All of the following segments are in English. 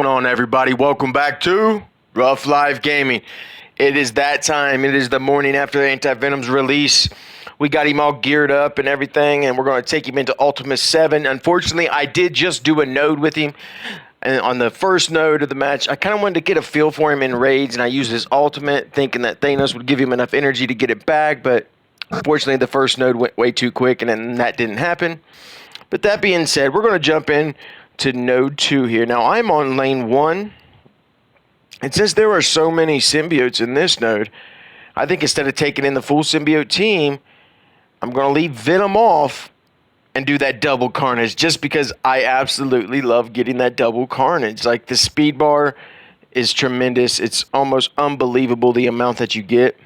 going on, everybody? Welcome back to Rough Life Gaming. It is that time. It is the morning after the Anti Venom's release. We got him all geared up and everything, and we're going to take him into Ultimate 7. Unfortunately, I did just do a node with him. And on the first node of the match, I kind of wanted to get a feel for him in raids, and I used his ultimate, thinking that Thanos would give him enough energy to get it back, but unfortunately, the first node went way too quick, and then that didn't happen. But that being said, we're going to jump in to node 2 here. Now, I'm on lane 1, and since there are so many symbiotes in this node, I think instead of taking in the full symbiote team, I'm going to leave Venom off and do that double carnage, just because I absolutely love getting that double carnage. Like, the speed bar is tremendous. It's almost unbelievable the amount that you get.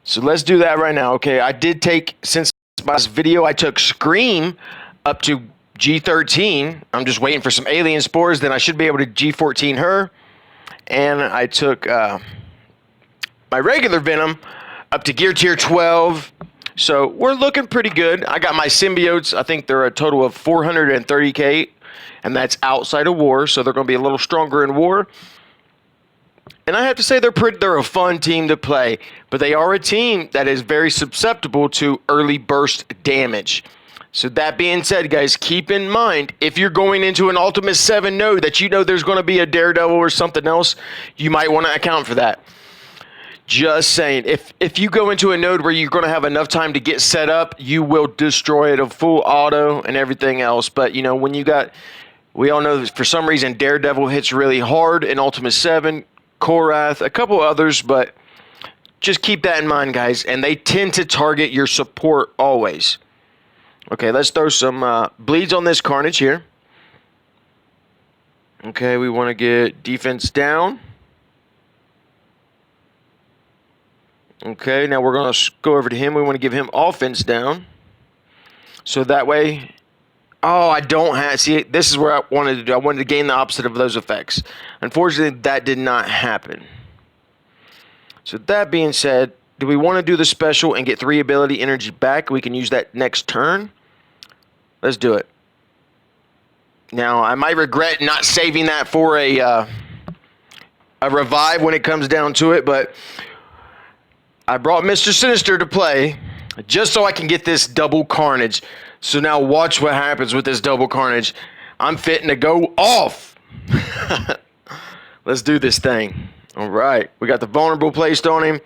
So let's do that right now. Okay, I did take, since my last video, I took Scream up to G13. I'm just waiting for some alien spores, then I should be able to G14 her. And I took my regular Venom up to gear tier 12. So we're looking pretty good. I got my symbiotes. I think they're a total of 430k, and that's outside of war, so they're going to be a little stronger in war. And I have to say they're a fun team to play, but they are a team that is very susceptible to early burst damage. So that being said, guys, keep in mind, if you're going into an Ultimate 7 node that you know there's going to be a Daredevil or something else, you might want to account for that. Just saying, if you go into a node where you're going to have enough time to get set up, you will destroy it, a full auto and everything else. But, you know, when you got, we all know that for some reason Daredevil hits really hard in Ultimate 7, Korath, a couple others, but just keep that in mind, guys. And they tend to target your support always. Okay, let's throw some bleeds on this Carnage here. Okay, we want to get defense down. Okay, now we're going to go over to him. We want to give him offense down. So that way... Oh, I don't have... See, this is where I wanted to do. I wanted to gain the opposite of those effects. Unfortunately, that did not happen. So that being said, do we want to do the special and get 3 ability energy back? We can use that next turn. Let's do it. Now, I might regret not saving that for a revive when it comes down to it, but... I brought Mr. Sinister to play just so I can get this double carnage. So now watch what happens with this double carnage. I'm fitting to go off. Let's do this thing. All right. We got the vulnerable placed on him.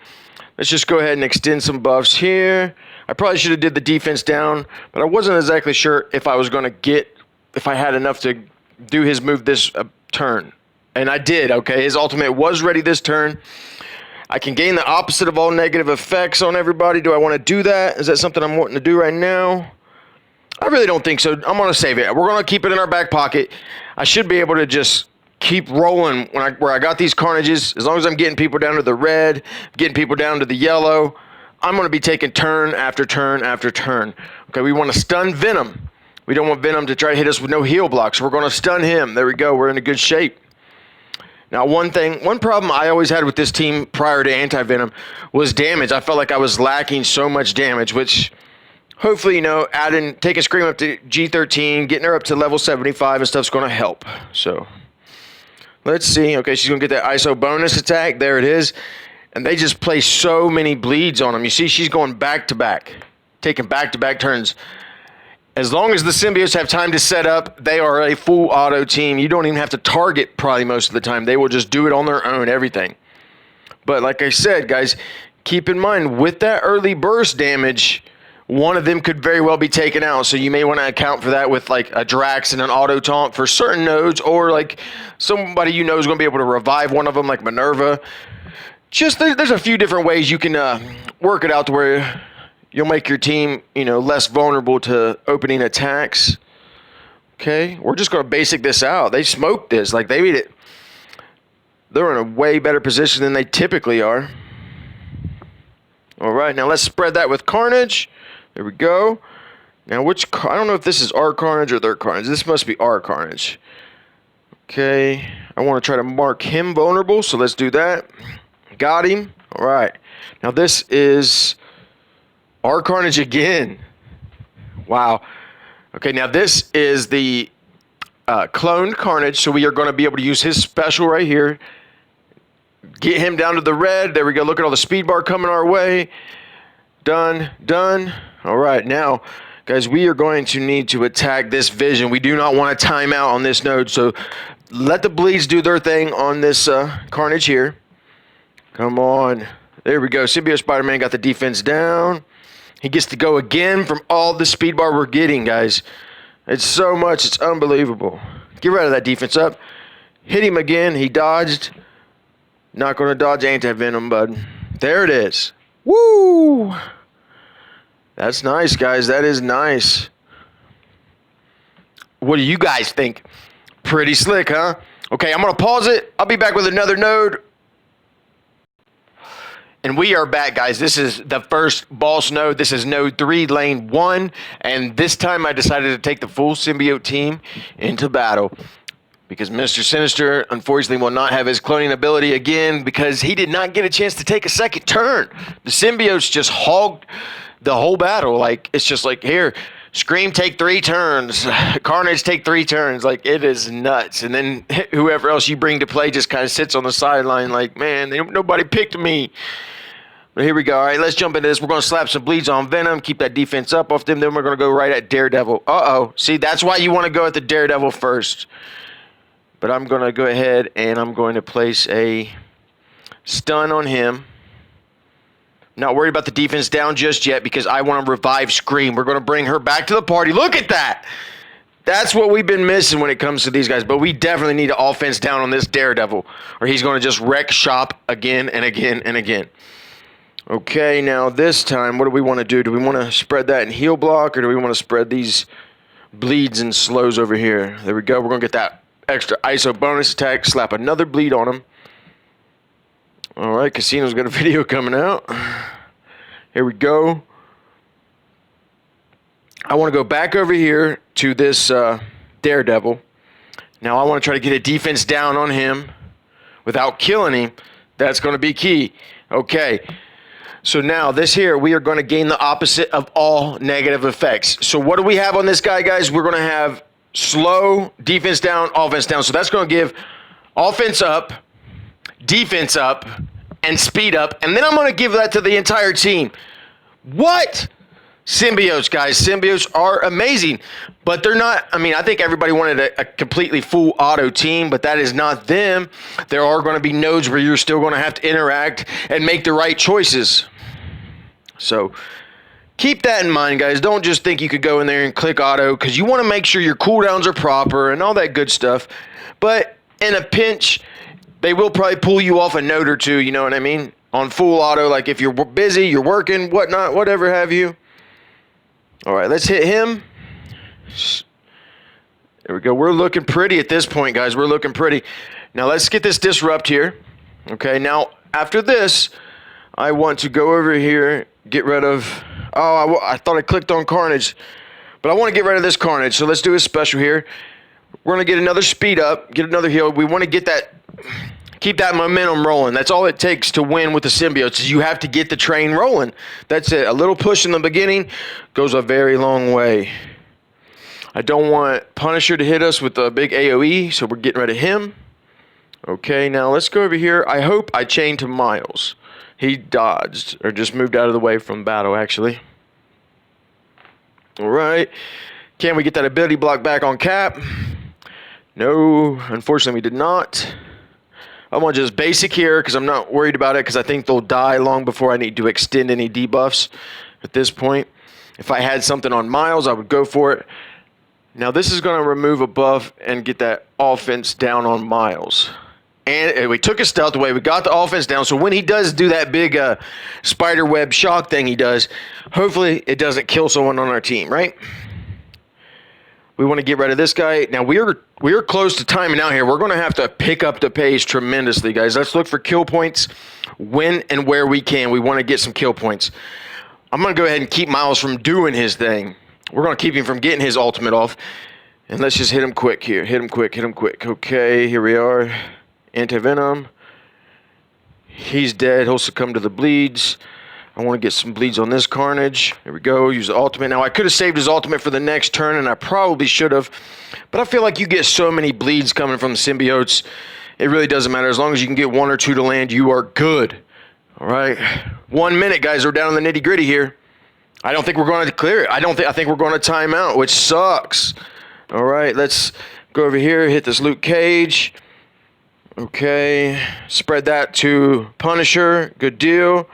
Let's just go ahead and extend some buffs here. I probably should have did the defense down, but I wasn't exactly sure if I was going to get, if I had enough to do his move this turn. And I did, okay? His ultimate was ready this turn. I can gain the opposite of all negative effects on everybody. Do I want to do that? Is that something I'm wanting to do right now? I really don't think so. I'm going to save it. We're going to keep it in our back pocket. I should be able to just keep rolling where I got these carnages. As long as I'm getting people down to the red, getting people down to the yellow, I'm going to be taking turn after turn after turn. Okay, we want to stun Venom. We don't want Venom to try to hit us with no heal blocks. We're going to stun him. There we go. We're in a good shape. Now, one problem I always had with this team prior to Anti Venom was damage. I felt like I was lacking so much damage, which hopefully, you know, taking Scream up to G13, getting her up to level 75 and stuff's going to help. So, let's see. Okay, she's going to get that ISO bonus attack. There it is. And they just play so many bleeds on them. You see, she's going back to back, taking back-to-back turns. As long as the symbiotes have time to set up, they are a full auto team. You don't even have to target probably most of the time. They will just do it on their own, everything. But like I said, guys, keep in mind, with that early burst damage, one of them could very well be taken out. So you may want to account for that with like a Drax and an auto taunt for certain nodes, or like somebody you know is going to be able to revive one of them, like Minerva. Just there's a few different ways you can work it out to where... You'll make your team, you know, less vulnerable to opening attacks. Okay, we're just going to basic this out. They smoked this. Like, they made it. They're in a way better position than they typically are. All right, now let's spread that with Carnage. There we go. Now, I don't know if this is our Carnage or their Carnage. This must be our Carnage. Okay, I want to try to mark him vulnerable, so let's do that. Got him. All right. Now, this is... our Carnage again. Wow. Okay, now this is the cloned Carnage, so we are going to be able to use his special right here. Get him down to the red. There we go. Look at all the speed bar coming our way. Done. All right, now, guys, we are going to need to attack this vision. We do not want a timeout on this node, so let the bleeds do their thing on this Carnage here. Come on. There we go. Symbiote Spider-Man got the defense down. He gets to go again from all the speed bar we're getting, guys. It's so much. It's unbelievable. Get rid of that defense up. Hit him again. He dodged. Not going to dodge Anti Venom, bud. There it is. Woo! That's nice, guys. That is nice. What do you guys think? Pretty slick, huh? Okay, I'm going to pause it. I'll be back with another node. And we are back, guys. This is the first boss node. This is node 3, lane 1. And this time I decided to take the full symbiote team into battle. Because Mr. Sinister, unfortunately, will not have his cloning ability again because he did not get a chance to take a second turn. The symbiotes just hogged the whole battle. Like, it's just like, here, Scream take 3 turns. Carnage take 3 turns. Like, it is nuts. And then whoever else you bring to play just kind of sits on the sideline like, man, nobody picked me. But here we go. All right, let's jump into this. We're going to slap some bleeds on Venom, keep that defense up off them. Then we're going to go right at Daredevil. Uh-oh. See, that's why you want to go at the Daredevil first. But I'm going to go ahead and I'm going to place a stun on him. Not worried about the defense down just yet because I want to revive Scream. We're going to bring her back to the party. Look at that. That's what we've been missing when it comes to these guys. But we definitely need an offense down on this Daredevil, or he's going to just wreck shop again and again and again. Okay, now this time, what do we want to do? Do we want to spread that in heal block, or do we want to spread these bleeds and slows over here? There we go. We're going to get that extra ISO bonus attack, slap another bleed on him. All right, Casino's got a video coming out. Here we go. I want to go back over here to this Daredevil. Now I want to try to get a defense down on him without killing him. That's going to be key. Okay. So now this here, we are going to gain the opposite of all negative effects. So what do we have on this guy, guys? We're going to have slow, defense down, offense down. So that's going to give offense up, defense up, and speed up. And then I'm going to give that to the entire team. What? Symbiotes, guys. Symbiotes are amazing, but they're not. I mean, I think everybody wanted a completely full auto team, but that is not them. There are going to be nodes where you're still going to have to interact and make the right choices. So keep that in mind, guys. Don't just think you could go in there and click auto, because you want to make sure your cooldowns are proper and all that good stuff. But in a pinch, they will probably pull you off a node or two, you know what I mean? On full auto, like if you're busy, you're working, whatnot, whatever have you. All right, let's hit him. There we go. We're looking pretty at this point, guys. We're looking pretty. Now, let's get this disrupt here. Okay, now, after this, I want to go over here, get rid of... Oh, I thought I clicked on Carnage. But I want to get rid of this Carnage, so let's do a special here. We're going to get another speed up, get another heal. We want to get that... Keep that momentum rolling. That's all it takes to win with the symbiotes, is you have to get the train rolling. That's it. A little push in the beginning goes a very long way. I don't want Punisher to hit us with a big AoE, so we're getting rid of him. Okay, now let's go over here. I hope I chained to Miles. He dodged, or just moved out of the way from battle, actually. All right. Can we get that ability block back on Cap? No, unfortunately we did not. I want just basic here because I'm not worried about it, because I think they'll die long before I need to extend any debuffs at this point. If I had something on Miles, I would go for it. Now this is going to remove a buff and get that offense down on Miles. And we took his stealth away. We got the offense down. So when he does do that big spider web shock thing he does, hopefully it doesn't kill someone on our team, right? We want to get rid of this guy. Now, we're close to timing out here. We're going to have to pick up the pace tremendously, guys. Let's look for kill points when and where we can. We want to get some kill points. I'm going to go ahead and keep Miles from doing his thing. We're going to keep him from getting his ultimate off. And let's just hit him quick here. Hit him quick, hit him quick. Okay, here we are. Anti Venom. He's dead. He'll succumb to the bleeds. I want to get some bleeds on this Carnage. There we go. Use the ultimate. Now, I could have saved his ultimate for the next turn, and I probably should have. But I feel like you get so many bleeds coming from the symbiotes, it really doesn't matter. As long as you can get 1 or 2 to land, you are good. All right. 1 minute, guys. We're down in the nitty-gritty here. I don't think we're going to clear it. I think we're going to time out, which sucks. All right. Let's go over here. Hit this Luke Cage. Okay. Spread that to Punisher. Good deal.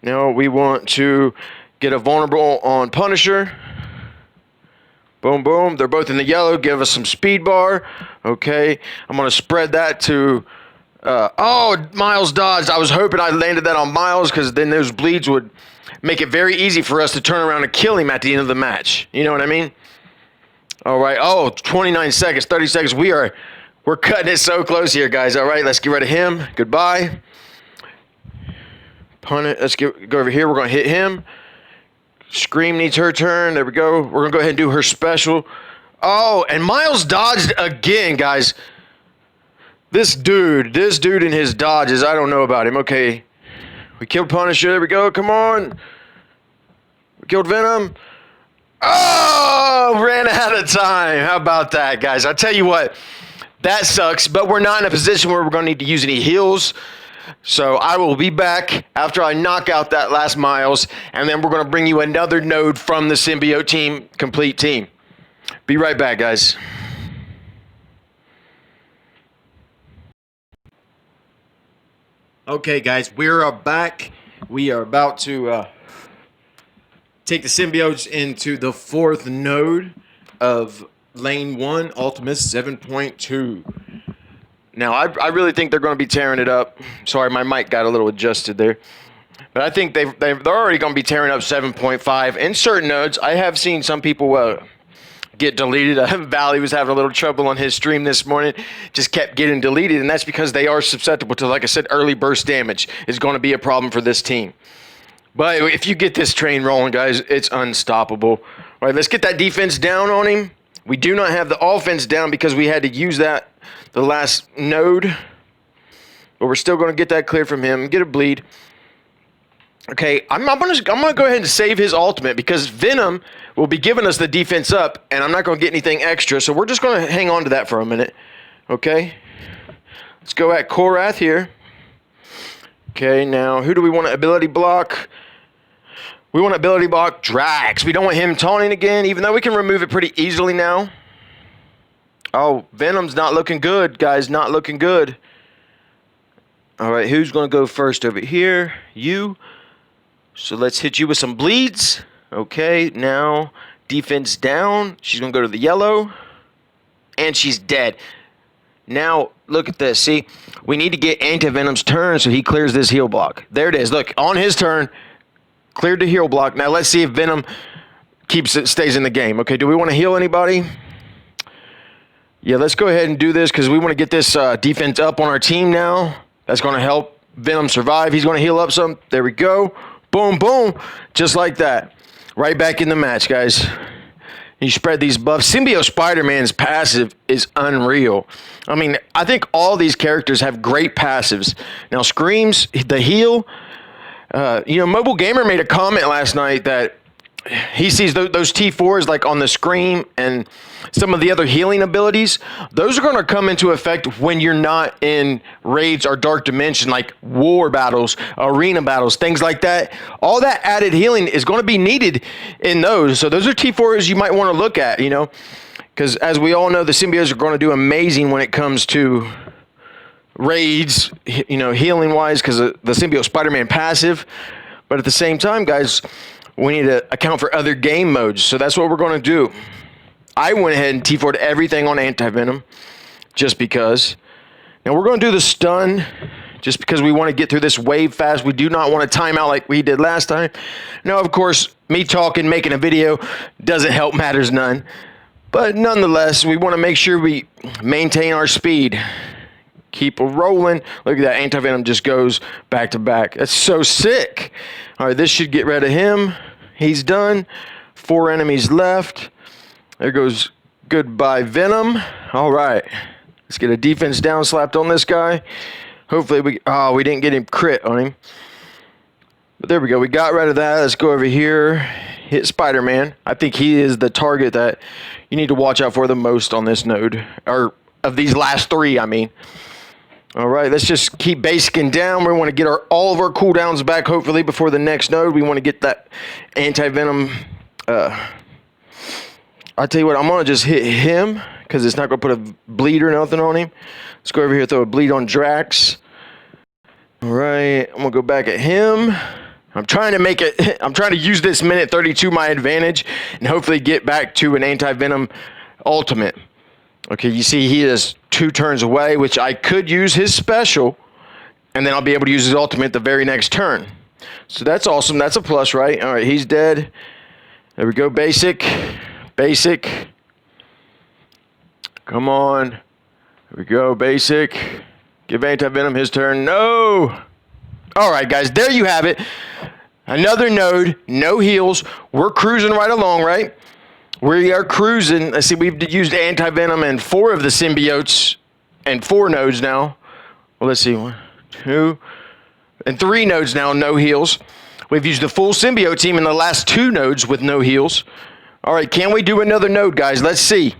Now we want to get a vulnerable on Punisher. Boom, boom. They're both in the yellow. Give us some speed bar. Okay. I'm going to spread that to... Miles dodged. I was hoping I landed that on Miles because then those bleeds would make it very easy for us to turn around and kill him at the end of the match. You know what I mean? All right. 29 seconds, 30 seconds. We're cutting it so close here, guys. All right. Let's get rid of him. Goodbye. Punt it. Let's go over here. We're going to hit him. Scream needs her turn. There we go. We're going to go ahead and do her special. Oh, and Miles dodged again, guys. This dude and his dodges, I don't know about him. Okay. We killed Punisher. There we go. Come on. We killed Venom. Oh, ran out of time. How about that, guys? I'll tell you what. That sucks, but we're not in a position where we're going to need to use any heals. So I will be back after I knock out that last Miles, and then we're going to bring you another node from the symbiote team, complete team. Be right back, guys. Okay, guys, we're back. We are about to take the symbiotes into the 4th node of Lane 1, Ultimus 7.2. Now, I really think they're going to be tearing it up. Sorry, my mic got a little adjusted there. But I think they're already going to be tearing up 7.5 in certain nodes. I have seen some people get deleted. Valley was having a little trouble on his stream this morning. Just kept getting deleted, and that's because they are susceptible to, like I said, early burst damage is going to be a problem for this team. But if you get this train rolling, guys, it's unstoppable. All right, let's get that defense down on him. We do not have the offense down because we had to use that the last node. But we're still going to get that clear from him. Get a bleed. Okay, I'm going to go ahead and save his ultimate because Venom will be giving us the defense up, and I'm not going to get anything extra. So we're just going to hang on to that for a minute. Okay. Let's go at Korath here. Okay, now who do we want to ability block? We want to ability block Drax. We don't want him taunting again, even though we can remove it pretty easily now. Oh, Venom's not looking good, guys. Not looking good. All right, who's going to go first over here? You. So let's hit you with some bleeds. Okay, now defense down. She's going to go to the yellow. And she's dead. Now, look at this. See, we need to get Anti Venom's turn so he clears this heal block. There it is. Look, on his turn, cleared the heal block. Now let's see if Venom stays in the game. Okay, do we want to heal anybody? Yeah, let's go ahead and do this because we want to get this defense up on our team now. That's going to help Venom survive. He's going to heal up some. There we go. Boom, boom. Just like that. Right back in the match, guys. You spread these buffs. Symbiote Spider-Man's passive is unreal. I mean, I think all these characters have great passives. Now, Screams, the heal. Mobile Gamer made a comment last night that he sees those T4s like on the Scream and some of the other healing abilities. Those are going to come into effect when you're not in raids or dark dimension, like war battles, arena battles, things like that. All that added healing is going to be needed in those. So those are T4s you might want to look at, because as we all know, the symbiotes are going to do amazing when it comes to raids, healing wise, because the symbiote Spider-Man passive. But at the same time, guys, we need to account for other game modes. So that's what we're going to do. I went ahead and T4'd everything on Anti-Venom just because. Now we're going to do the stun just because we want to get through this wave fast. We do not want to time out like we did last time. Now, of course, me talking, making a video doesn't help matters none. But nonetheless, we want to make sure we maintain our speed. Keep rolling. Look at that. Anti-Venom just goes back to back. That's so sick. All right, this should get rid of him. He's done. 4 enemies left. There goes goodbye, Venom. All right. Let's get a defense down slapped on this guy. Hopefully we didn't get him crit on him. But there we go. We got rid of that. Let's go over here. Hit Spider-Man. I think he is the target that you need to watch out for the most on this node. Or of these last three, I mean. All right, let's just keep basicing down. We want to get all of our cooldowns back, hopefully, before the next node. We want to get that anti-venom. I'll tell you what, I'm going to just hit him because it's not going to put a bleed or nothing on him. Let's go over here, throw a bleed on Drax. All right, I'm going to go back at him. I'm trying to use this minute 32 my advantage and hopefully get back to an anti-venom ultimate. Okay, you see he is 2 turns away, which I could use his special, and then I'll be able to use his ultimate the very next turn. So that's awesome. That's a plus, right? All right, he's dead. There we go. Basic. Basic. Come on. There we go. Basic. Give anti-venom his turn. No! All right, guys, there you have it. Another node, no heals. We're cruising right along, right? We are cruising. Let's see, we've used anti-venom and 4 of the symbiotes and 4 nodes now. Well, let's see, 1, 2, and 3 nodes now, no heals. We've used the full symbiote team in the last 2 nodes with no heals. All right, can we do another node, guys? Let's see.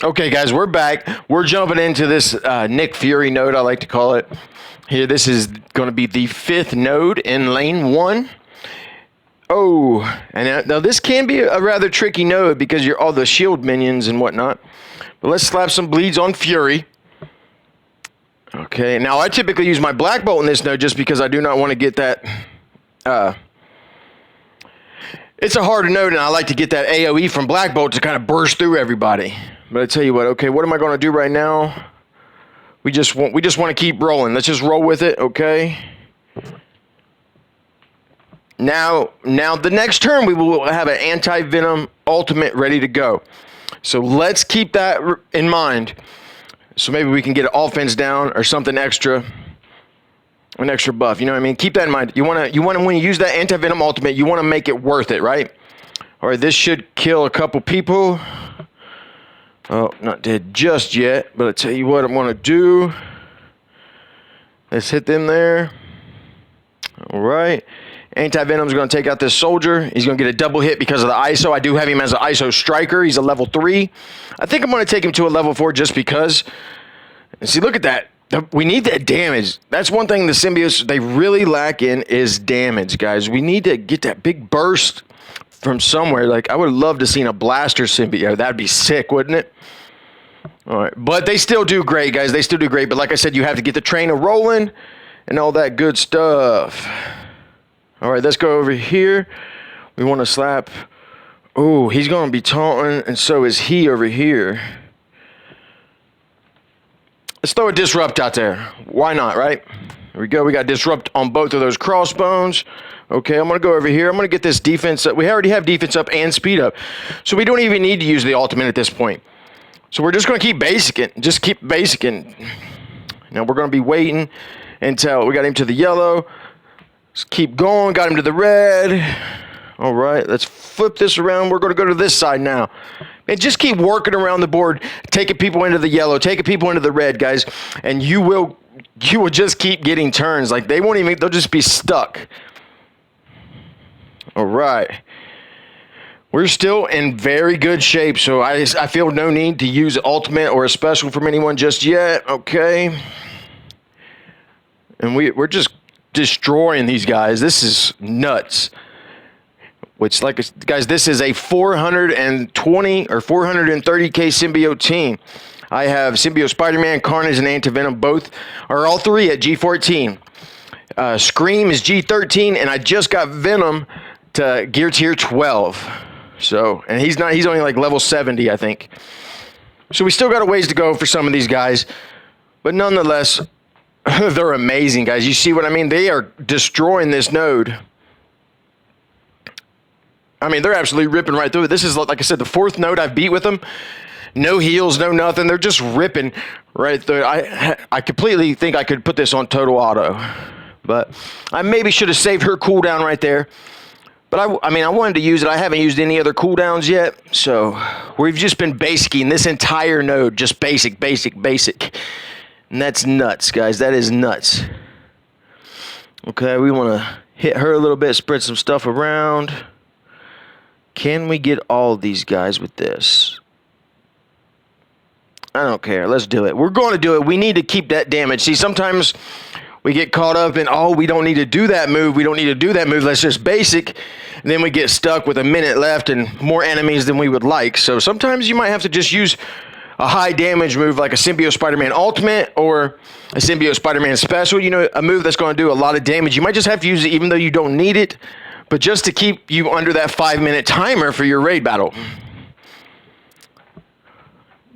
Okay, guys, we're back. We're jumping into this Nick Fury node, I like to call it. Here, this is going to be the 5th node in lane 1. Oh, and now this can be a rather tricky node because you're all the shield minions and whatnot. But let's slap some bleeds on Fury. Okay, now I typically use my Black Bolt in this node just because I do not want to get that... it's a harder node, and I like to get that AoE from Black Bolt to kind of burst through everybody. But I tell you what, okay, what am I going to do right now? We just want to keep rolling. Let's just roll with it, okay? Now the next turn we will have an anti-venom ultimate ready to go. So let's keep that in mind. So maybe we can get an offense down or something extra, an extra buff. You know what I mean? Keep that in mind. You want to when you use that anti-venom ultimate, you want to make it worth it, right? All right, this should kill a couple people. Oh, not dead just yet, but I'll tell you what I'm going to do. Let's hit them there. All right. Anti-Venom's going to take out this soldier. He's going to get a double hit because of the ISO. I do have him as an ISO striker. He's a level 3. I think I'm going to take him to a level 4 just because. And see, look at that. We need that damage. That's one thing the symbiotes, they really lack in is damage, guys. We need to get that big burst from somewhere. Like, I would love to see a blaster symbiote. That'd be sick, wouldn't it? All right, but they still do great, guys. They still do great. But like I said, you have to get the trainer rolling and all that good stuff. All right, let's go over here. We want to slap. Oh, he's going to be taunting, and so is he over here. Let's throw a disrupt out there. Why not, right? Here we go. We got disrupt on both of those crossbones. Okay, I'm going to go over here. I'm going to get this defense up. We already have defense up and speed up. So we don't even need to use the ultimate at this point. So we're just going to keep basicing. Just keep basicing. Now we're going to be waiting until we got him to the yellow. Let's keep going. Got him to the red. All right, let's flip this around. We're going to go to this side now. And just keep working around the board, taking people into the yellow, taking people into the red, guys. And you will just keep getting turns. Like, they'll just be stuck. All right. We're still in very good shape, so I feel no need to use ultimate or a special from anyone just yet. Okay. And we're just destroying these guys. This is nuts. Which, guys, this is a 420 or 430k symbiote team. I have Symbiote Spider-Man, Carnage, and Anti Venom. All 3 at G14. Scream is G13, and I just got Venom to gear tier 12. So, and he's only like level 70, I think. So we still got a ways to go for some of these guys, but nonetheless, they're amazing, guys. You see what I mean? They are destroying this node. I mean, they're absolutely ripping right through it. This is, like I said, the 4th node I've beat with them. No heals, no nothing. They're just ripping right through it. I completely think I could put this on total auto. But I maybe should have saved her cooldown right there. But I mean, I wanted to use it. I haven't used any other cooldowns yet. So we've just been basicing this entire node. Just basic. And that's nuts, guys. That is nuts. Okay, we want to hit her a little bit, spread some stuff around. Can we get all of these guys with this? I don't care. Let's do it. We're going to do it. We need to keep that damage. See, sometimes we get caught up in, oh, we don't need to do that move. We don't need to do that move. Let's just basic. And then we get stuck with a minute left and more enemies than we would like. So sometimes you might have to just use a high damage move like a Symbiote Spider-Man Ultimate or a Symbiote Spider-Man Special. You know, a move that's going to do a lot of damage. You might just have to use it even though you don't need it, but just to keep you under that 5-minute timer for your raid battle.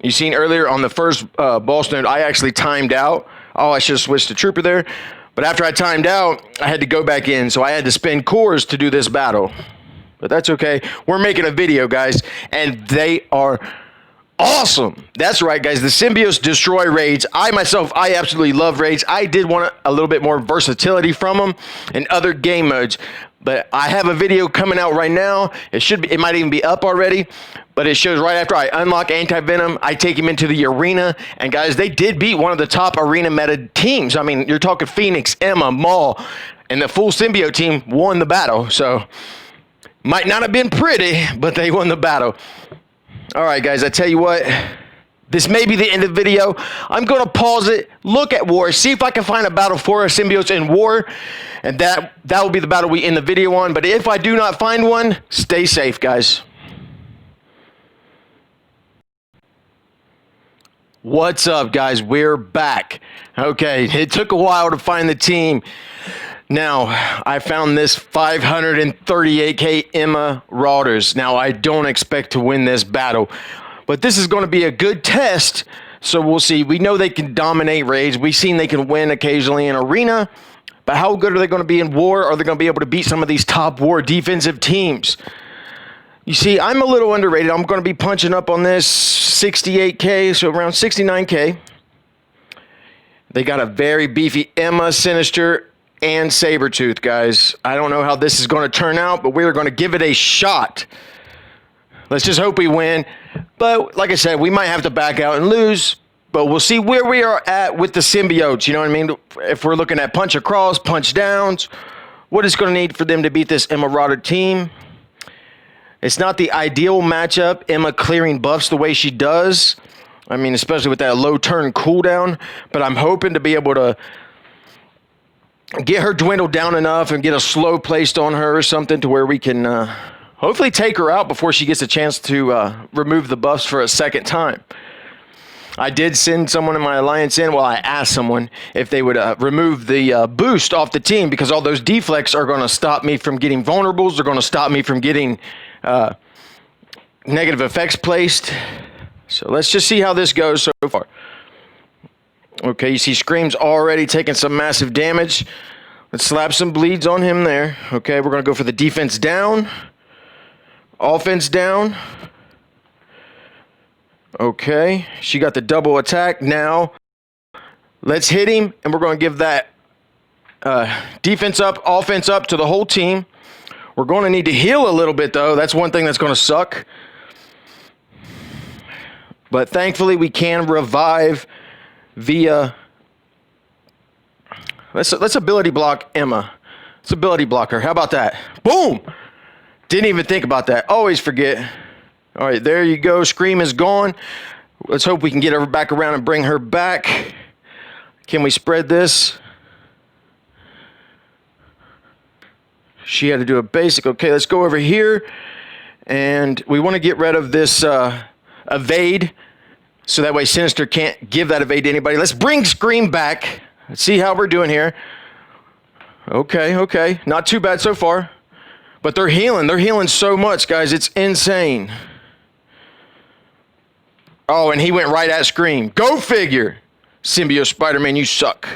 You seen earlier on the first boss node, I actually timed out. Oh, I should have switched to Trooper there. But after I timed out, I had to go back in, so I had to spend cores to do this battle. But that's okay. We're making a video, guys, and they are awesome. That's right, guys. The Symbiotes destroy raids. I absolutely love raids. I did want a little bit more versatility from them in other game modes. But I have a video coming out right now. It might even be up already. But it shows right after I unlock Anti Venom, I take him into the arena. And guys, they did beat one of the top arena meta teams. I mean, you're talking Phoenix, Emma, Maul, and the full Symbiote team won the battle. So, might not have been pretty, but they won the battle. All right, guys, I tell you what. This may be the end of the video. I'm going to pause it, look at war, see if I can find a battle for our symbiotes in war, and that will be the battle we end the video on. But if I do not find one, stay safe, guys. What's up, guys? We're back. Okay, it took a while to find the team. Now, I found this 538k Emma Rauders. Now, I don't expect to win this battle, but this is going to be a good test, so we'll see. We know they can dominate raids. We've seen they can win occasionally in arena, but how good are they going to be in war? Are they going to be able to beat some of these top war defensive teams? You see, I'm a little underrated. I'm going to be punching up on this 68k, so around 69k. They got a very beefy Emma, Sinister, and Sabretooth, guys. I don't know how this is going to turn out, but we're going to give it a shot. Let's just hope we win. But like I said, we might have to back out and lose, but we'll see where we are at with the symbiotes. You know what I mean? If we're looking at punch across, punch downs, what is going to need for them to beat this Emma Rauder team? It's not the ideal matchup, Emma clearing buffs the way she does. I mean, especially with that low turn cooldown, but I'm hoping to be able to get her dwindled down enough and get a slow placed on her or something to where we can hopefully take her out before she gets a chance to remove the buffs for a second time. I did send someone in my alliance in. Well, I asked someone if they would remove the boost off the team because all those deflects are going to stop me from getting vulnerables. They're going to stop me from getting negative effects placed. So let's just see how this goes so far. Okay, you see Scream's already taking some massive damage. Let's slap some bleeds on him there. Okay, we're going to go for the defense down. Offense down. Okay, she got the double attack. Now, let's hit him, and we're going to give that defense up, offense up to the whole team. We're going to need to heal a little bit, though. That's one thing that's going to suck. But thankfully, we can revive via... Let's ability block Emma. Let's ability block her. How about that? Boom! Didn't even think about that. Always forget. All right, there you go. Scream is gone. Let's hope we can get her back around and bring her back. Can we spread this? She had to do a basic. Okay, let's go over here. And we want to get rid of this evade. So that way Sinister can't give that evade to anybody. Let's bring Scream back. Let's see how we're doing here. Okay. Not too bad so far. But they're healing. They're healing so much, guys. It's insane. Oh, and he went right at Scream. Go figure. Symbiote Spider-Man, you suck.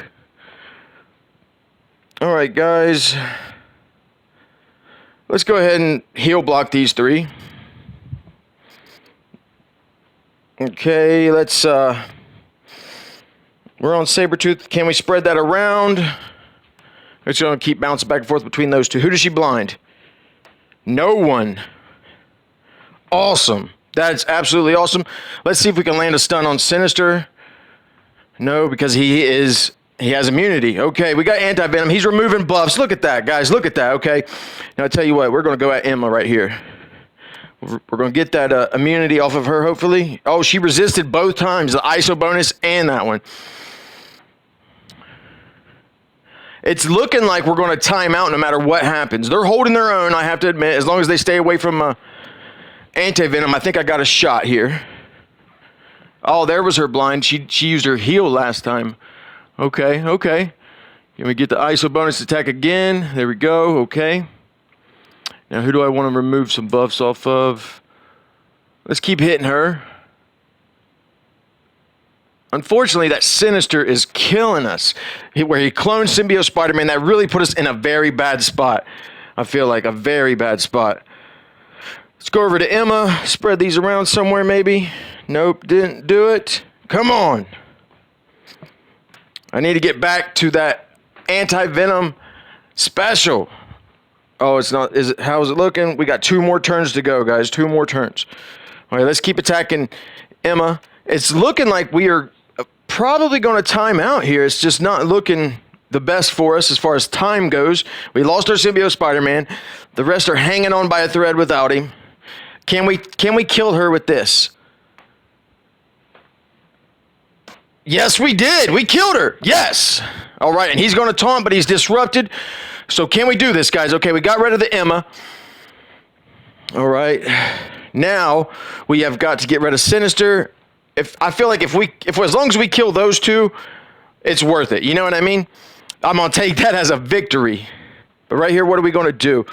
All right, guys. Let's go ahead and heal block these three. Okay, let's... We're on Sabretooth. Can we spread that around? It's going to keep bouncing back and forth between those two. Who does she blind? No one. Awesome. That's absolutely awesome. Let's see if we can land a stun on Sinister. No, because he has immunity. Okay, we got anti-venom. He's removing buffs. Look at that, guys. Look at that. Okay. Now, I tell you what, we're going to go at Emma right here. We're going to get that immunity off of her, hopefully. Oh, she resisted both times, the ISO bonus and that one. It's looking like we're going to time out no matter what happens. They're holding their own, I have to admit, as long as they stay away from anti-venom. I think I got a shot here. Oh, there was her blind. She used her heal last time. Okay. Can we get the ISO bonus attack again? There we go. Okay. Now, who do I want to remove some buffs off of? Let's keep hitting her. Unfortunately, that Sinister is killing us. Where he cloned Symbiote Spider-Man, that really put us in a very bad spot. I feel like a very bad spot. Let's go over to Emma. Spread these around somewhere, maybe. Nope, didn't do it. Come on. I need to get back to that anti-venom special. Oh, it's not. Is it? How is it looking? We got 2 more turns to go, guys. 2 more turns. All right, let's keep attacking Emma. It's looking like we are probably going to time out here. It's just not looking the best for us as far as time goes. We lost our Symbiote Spider-Man. The rest are hanging on by a thread without him. Can we kill her with this? Yes, we did. We killed her. Yes. All right, and he's going to taunt, but he's disrupted. So can we do this, guys? Okay, we got rid of the Emma. All right. Now we have got to get rid of Sinister. I feel like if as long as we kill those 2, it's worth it. You know what I mean? I'm going to take that as a victory. But right here, what are we going to do?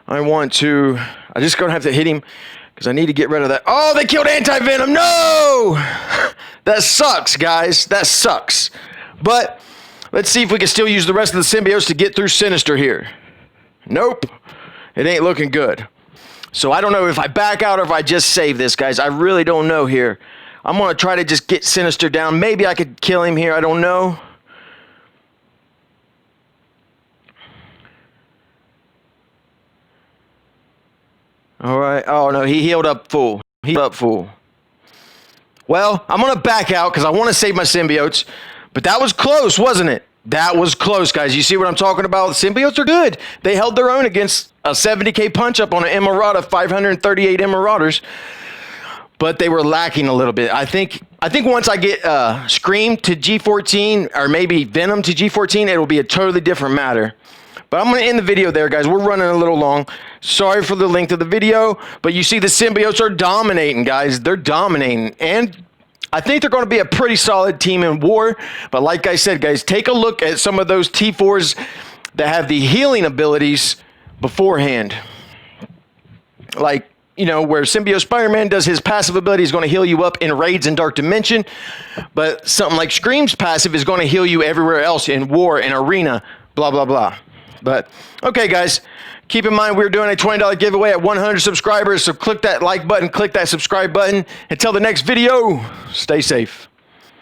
I just going to have to hit him because I need to get rid of that. Oh, they killed anti-venom. No! That sucks, guys. That sucks. But let's see if we can still use the rest of the symbiotes to get through Sinister here. Nope. It ain't looking good. So I don't know if I back out or if I just save this, guys. I really don't know here. I'm going to try to just get Sinister down. Maybe I could kill him here. I don't know. All right. Oh, no. He healed up full. Well, I'm going to back out because I want to save my symbiotes. But that was close, wasn't it? That was close, guys. You see what I'm talking about? The symbiotes are good. They held their own against a 70k punch-up on an Emerald of 538 Marauders. But they were lacking a little bit. I think once I get Scream to G14 or maybe Venom to G14, it will be a totally different matter. But I'm going to end the video there, guys. We're running a little long. Sorry for the length of the video. But you see the symbiotes are dominating, guys. They're dominating. And I think they're going to be a pretty solid team in war. But like I said, guys, take a look at some of those T4s that have the healing abilities beforehand. Like, you know, where Symbiote Spider-Man does his passive ability is going to heal you up in raids and Dark Dimension. But something like Scream's passive is going to heal you everywhere else in war and arena, blah, blah, blah. But, okay, guys, keep in mind we're doing a $20 giveaway at 100 subscribers. So click that like button, click that subscribe button. Until the next video, stay safe.